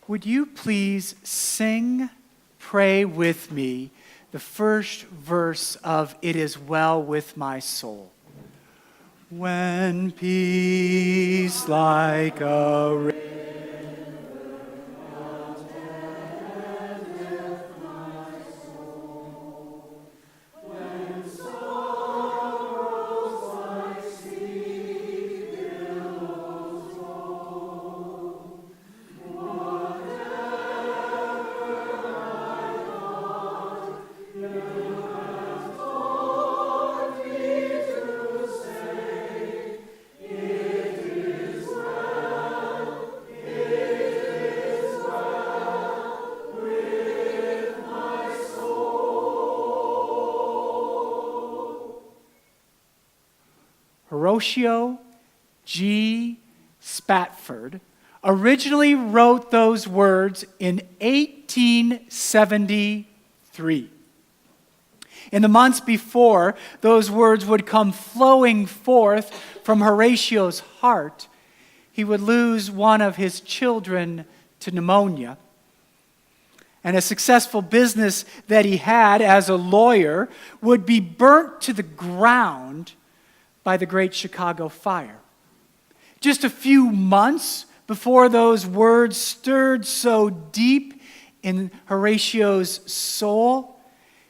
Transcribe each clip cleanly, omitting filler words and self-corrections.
Would you please pray with me, the first verse of It Is Well With My Soul? When peace like a river Horatio G. Spafford originally wrote those words in 1873. In the months before those words would come flowing forth from Horatio's heart, he would lose one of his children to pneumonia. And a successful business that he had as a lawyer would be burnt to the ground by the Great Chicago Fire. Just a few months before those words stirred so deep in Horatio's soul,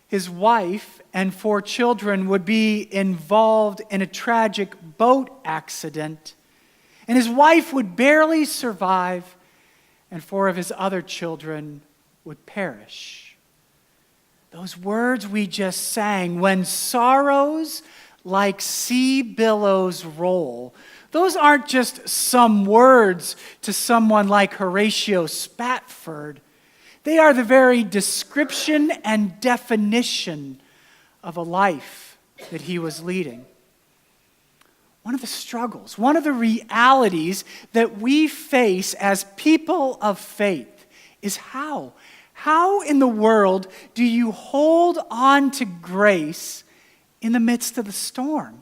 his wife and 4 children would be involved in a tragic boat accident, and his wife would barely survive, and 4 of his other children would perish. Those words we just sang, when sorrows like sea billows roll, those aren't just some words to someone like Horatio Spafford. They are the very description and definition of a life that he was leading. One of the struggles, one of the realities that we face as people of faith is how? How in the world do you hold on to grace in the midst of the storm?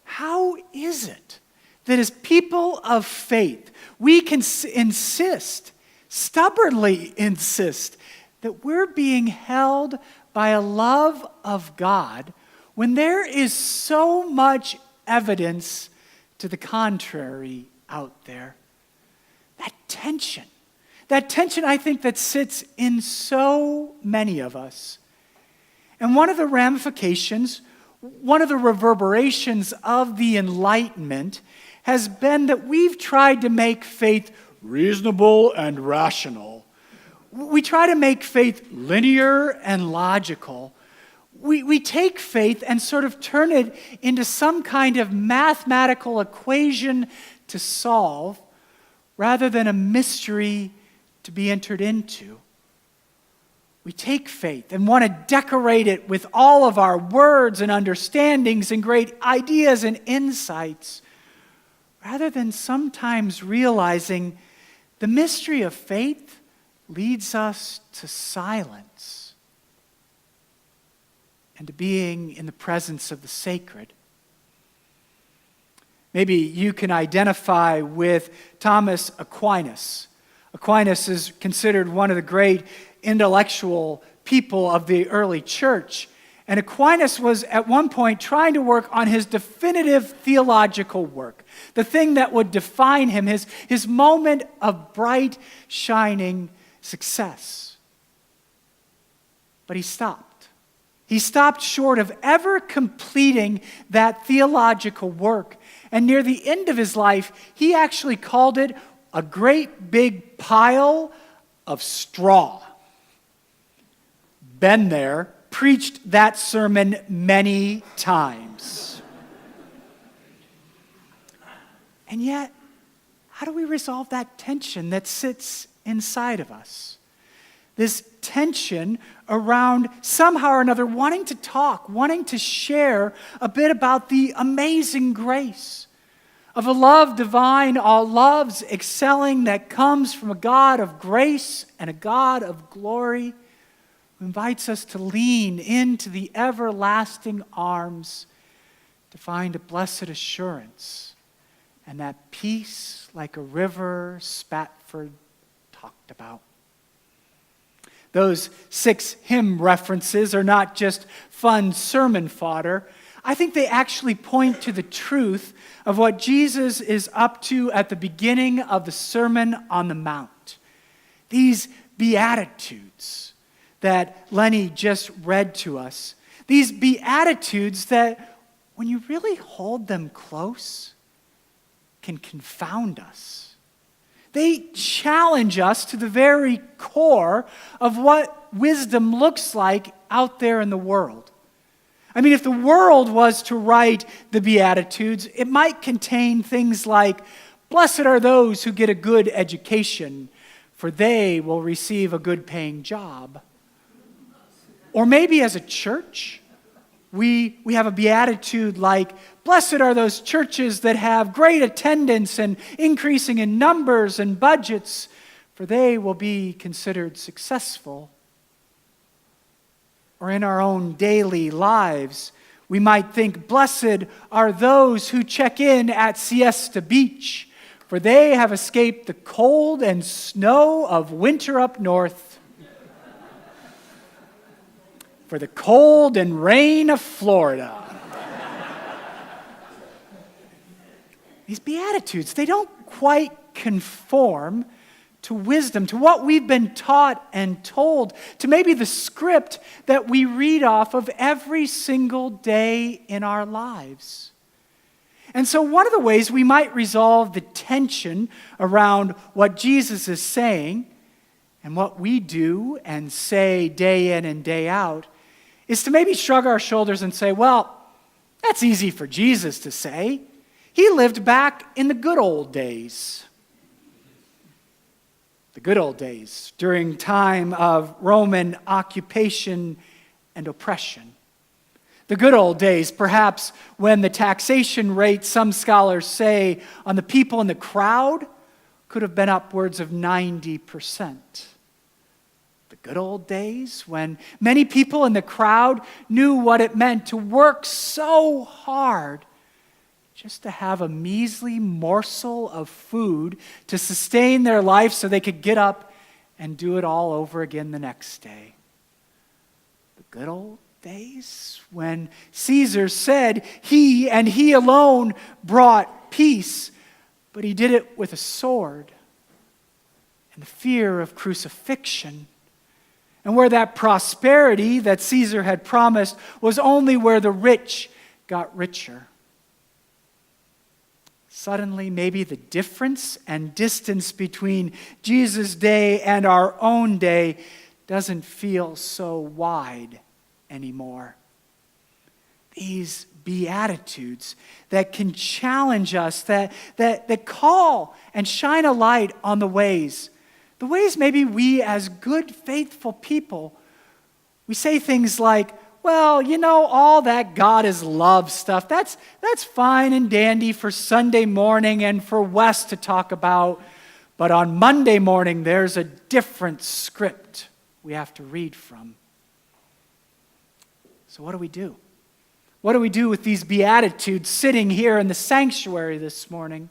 How is it that as people of faith, we can stubbornly insist, that we're being held by a love of God when there is so much evidence to the contrary out there? That tension I think that sits in so many of us. And one of the ramifications, one of the reverberations of the Enlightenment has been that we've tried to make faith reasonable and rational. We try to make faith linear and logical. We take faith and sort of turn it into some kind of mathematical equation to solve rather than a mystery to be entered into. We take faith and want to decorate it with all of our words and understandings and great ideas and insights, rather than sometimes realizing the mystery of faith leads us to silence and to being in the presence of the sacred. Maybe you can identify with Thomas Aquinas. Aquinas is considered one of the great intellectual people of the early church. And Aquinas was at one point trying to work on his definitive theological work, the thing that would define him, his moment of bright, shining success. But he stopped. He stopped short of ever completing that theological work. And near the end of his life, he actually called it a great big pile of straw. Been there, preached that sermon many times. And yet, how do we resolve that tension that sits inside of us? This tension around somehow or another wanting to talk, wanting to share a bit about the amazing grace of a love divine, all loves excelling, that comes from a God of grace and a God of glory, who invites us to lean into the everlasting arms to find a blessed assurance and that peace like a river Spafford talked about. Those 6 hymn references are not just fun sermon fodder. I think they actually point to the truth of what Jesus is up to at the beginning of the Sermon on the Mount. These Beatitudes that Lenny just read to us. These Beatitudes that, when you really hold them close, can confound us. They challenge us to the very core of what wisdom looks like out there in the world. I mean, if the world was to write the Beatitudes, it might contain things like, "Blessed are those who get a good education, for they will receive a good paying job." Or maybe as a church, we have a beatitude like, "Blessed are those churches that have great attendance and increasing in numbers and budgets, for they will be considered successful." Or in our own daily lives, we might think, "Blessed are those who check in at Siesta Beach, for they have escaped the cold and snow of winter up north, for the cold and rain of Florida." These Beatitudes, they don't quite conform to wisdom, to what we've been taught and told, to maybe the script that we read off of every single day in our lives. And so one of the ways we might resolve the tension around what Jesus is saying and what we do and say day in and day out is to maybe shrug our shoulders and say, "Well, that's easy for Jesus to say. He lived back in the good old days." The good old days, during time of Roman occupation and oppression. The good old days, perhaps when the taxation rate, some scholars say, on the people in the crowd could have been upwards of 90%. The good old days when many people in the crowd knew what it meant to work so hard just to have a measly morsel of food to sustain their life so they could get up and do it all over again the next day. The good old days when Caesar said he and he alone brought peace, but he did it with a sword and the fear of crucifixion. And where that prosperity that Caesar had promised was only where the rich got richer. Suddenly, maybe the difference and distance between Jesus' day and our own day doesn't feel so wide anymore. These Beatitudes that can challenge us, that call and shine a light on the ways maybe we as good, faithful people, we say things like, "Well, all that God is love stuff, that's fine and dandy for Sunday morning and for Wes to talk about. But on Monday morning, there's a different script we have to read from." So what do we do? What do we do with these Beatitudes sitting here in the sanctuary this morning?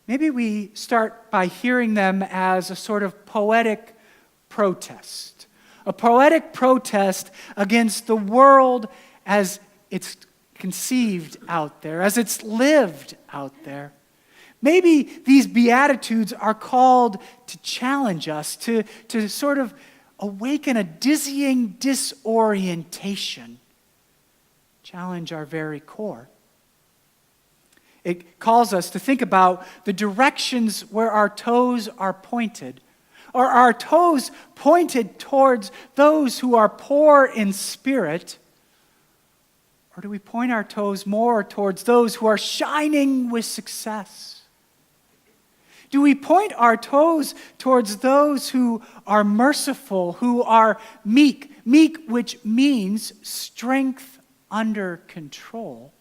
Maybe we start by hearing them as a sort of poetic protest. A poetic protest against the world as it's conceived out there, as it's lived out there. Maybe these Beatitudes are called to challenge us, to sort of awaken a dizzying disorientation, challenge our very core. It calls us to think about the directions where our toes are pointed. Are our toes pointed towards those who are poor in spirit? Or do we point our toes more towards those who are shining with success? Do we point our toes towards those who are merciful, who are meek? Meek, which means strength under control.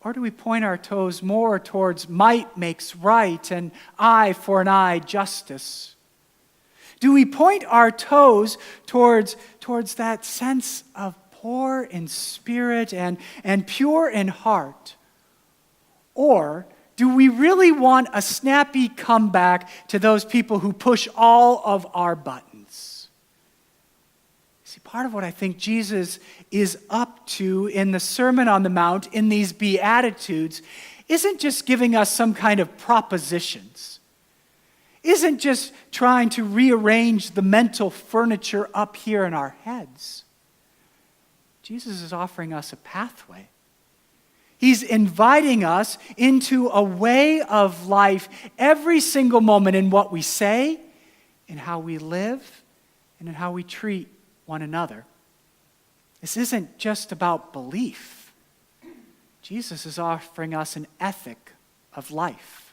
Or do we point our toes more towards might makes right and eye for an eye justice? Do we point our toes towards that sense of poor in spirit and pure in heart? Or do we really want a snappy comeback to those people who push all of our buttons? See, part of what I think Jesus is up to in the Sermon on the Mount, in these Beatitudes, isn't just giving us some kind of propositions, isn't just trying to rearrange the mental furniture up here in our heads. Jesus is offering us a pathway. He's inviting us into a way of life every single moment in what we say, in how we live, and in how we treat one another. This isn't just about belief. Jesus is offering us an ethic of life.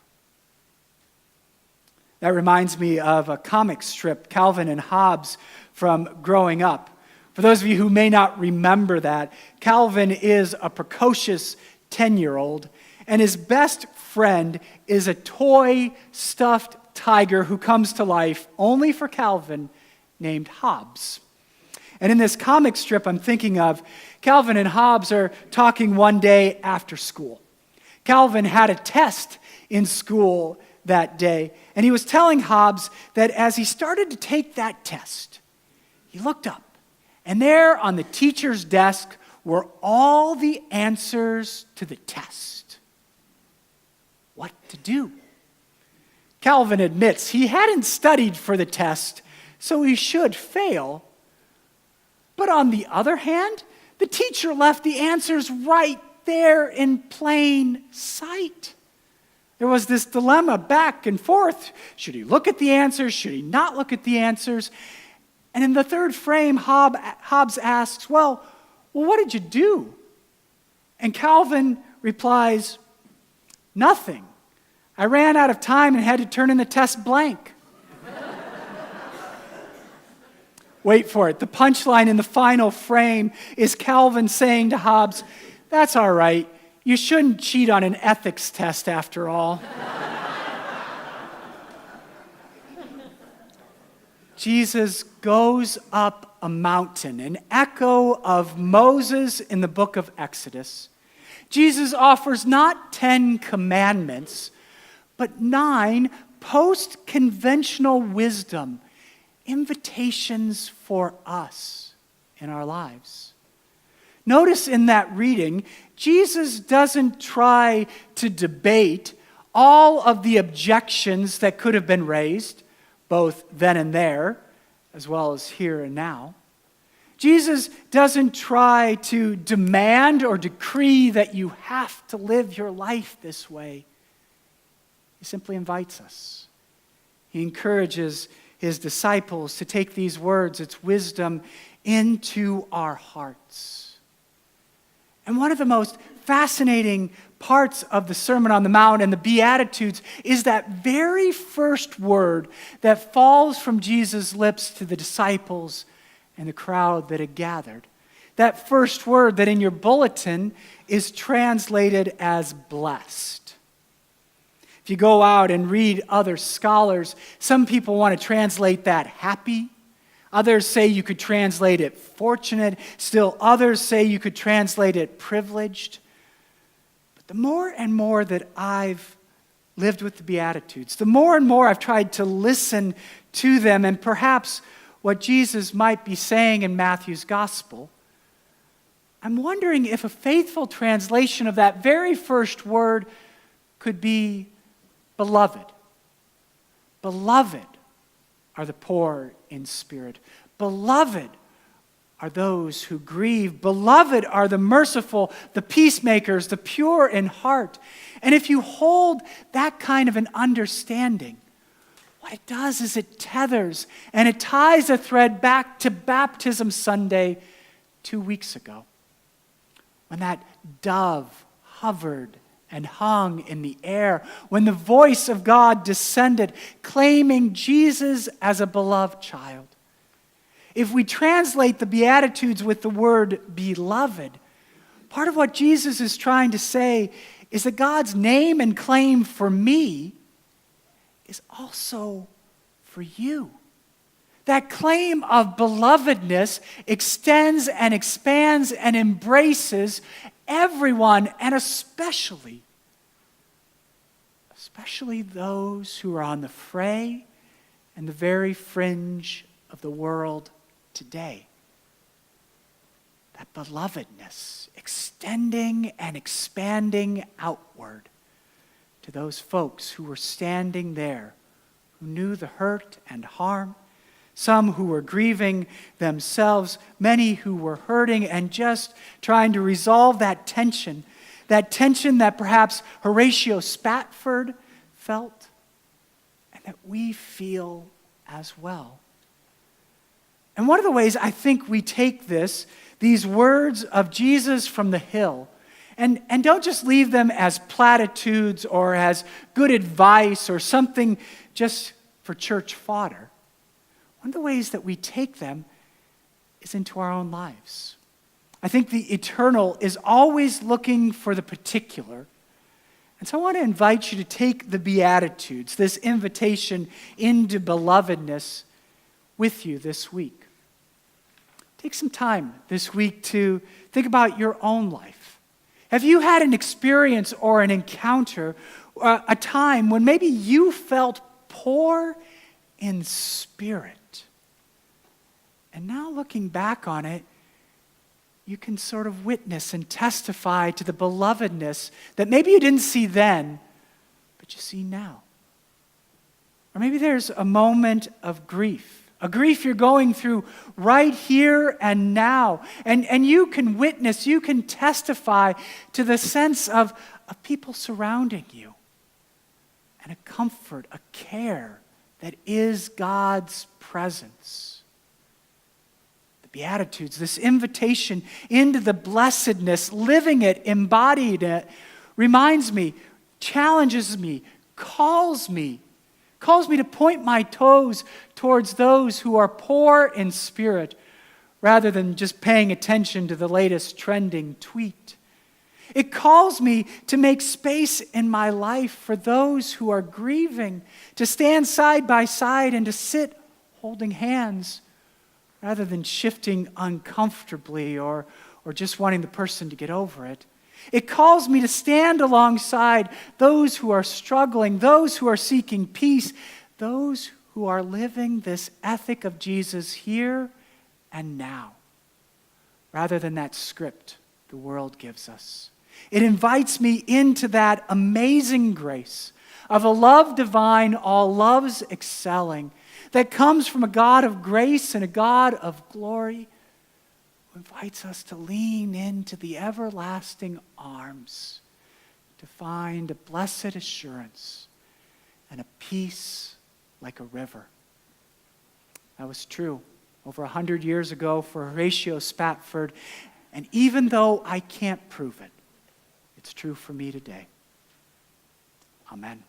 That reminds me of a comic strip, Calvin and Hobbes, from growing up. For those of you who may not remember that, Calvin is a precocious 10-year-old, and his best friend is a toy stuffed tiger who comes to life only for Calvin, named Hobbes. And in this comic strip I'm thinking of, Calvin and Hobbes are talking one day after school. Calvin had a test in school that day, and he was telling Hobbes that as he started to take that test, he looked up, and there on the teacher's desk were all the answers to the test. What to do? Calvin admits he hadn't studied for the test, so he should fail. But on the other hand, the teacher left the answers right there in plain sight. There was this dilemma back and forth. Should he look at the answers? Should he not look at the answers? And in the third frame, Hobbes asks, well, what did you do? And Calvin replies, nothing. I ran out of time and had to turn in the test blank. Wait for it. The punchline in the final frame is Calvin saying to Hobbes, that's all right. You shouldn't cheat on an ethics test after all. Jesus goes up a mountain, an echo of Moses in the book of Exodus. Jesus offers not 10 commandments, but 9 post-conventional wisdom, invitations for us in our lives. Notice in that reading, Jesus doesn't try to debate all of the objections that could have been raised, both then and there, as well as here and now. Jesus doesn't try to demand or decree that you have to live your life this way. He simply invites us. He encourages his disciples to take these words, its wisdom, into our hearts. And one of the most fascinating parts of the Sermon on the Mount and the Beatitudes is that very first word that falls from Jesus' lips to the disciples and the crowd that had gathered. That first word that in your bulletin is translated as blessed. If you go out and read other scholars, some people want to translate that happy. Others say you could translate it fortunate. Still others say you could translate it privileged. But the more and more that I've lived with the Beatitudes, the more and more I've tried to listen to them and perhaps what Jesus might be saying in Matthew's gospel, I'm wondering if a faithful translation of that very first word could be beloved. Beloved are the poor in spirit. Beloved are those who grieve. Beloved are the merciful, the peacemakers, the pure in heart. And if you hold that kind of an understanding, what it does is it tethers and it ties a thread back to Baptism Sunday 2 weeks ago, when that dove hovered and hung in the air, when the voice of God descended, claiming Jesus as a beloved child. If we translate the Beatitudes with the word beloved, part of what Jesus is trying to say is that God's name and claim for me is also for you. That claim of belovedness extends and expands and embraces everyone, and especially especially those who are on the fray and the very fringe of the world today. That belovedness extending and expanding outward to those folks who were standing there, who knew the hurt and harm, some who were grieving themselves, many who were hurting and just trying to resolve that tension that perhaps Horatio Spafford felt and that we feel as well. And one of the ways I think we take these words of Jesus from the hill, and don't just leave them as platitudes or as good advice or something just for church fodder. One of the ways that we take them is into our own lives. I think the eternal is always looking for the particular. And so I want to invite you to take the Beatitudes, this invitation into belovedness, with you this week. Take some time this week to think about your own life. Have you had an experience or an encounter, a time when maybe you felt poor in spirit? And now looking back on it, you can sort of witness and testify to the belovedness that maybe you didn't see then, but you see now. Or maybe there's a moment of grief, a grief you're going through right here and now. And you can witness, you can testify to the sense of people surrounding you and a comfort, a care that is God's presence. Beatitudes, this invitation into the blessedness, living it, embodying it, reminds me, challenges me, calls me to point my toes towards those who are poor in spirit rather than just paying attention to the latest trending tweet. It calls me to make space in my life for those who are grieving, to stand side by side and to sit holding hands rather than shifting uncomfortably or just wanting the person to get over it. It calls me to stand alongside those who are struggling, those who are seeking peace, those who are living this ethic of Jesus here and now, rather than that script the world gives us. It invites me into that amazing grace of a love divine, all loves excelling, that comes from a God of grace and a God of glory, who invites us to lean into the everlasting arms to find a blessed assurance and a peace like a river. That was true over 100 years ago for Horatio Spafford, and even though I can't prove it, it's true for me today. Amen.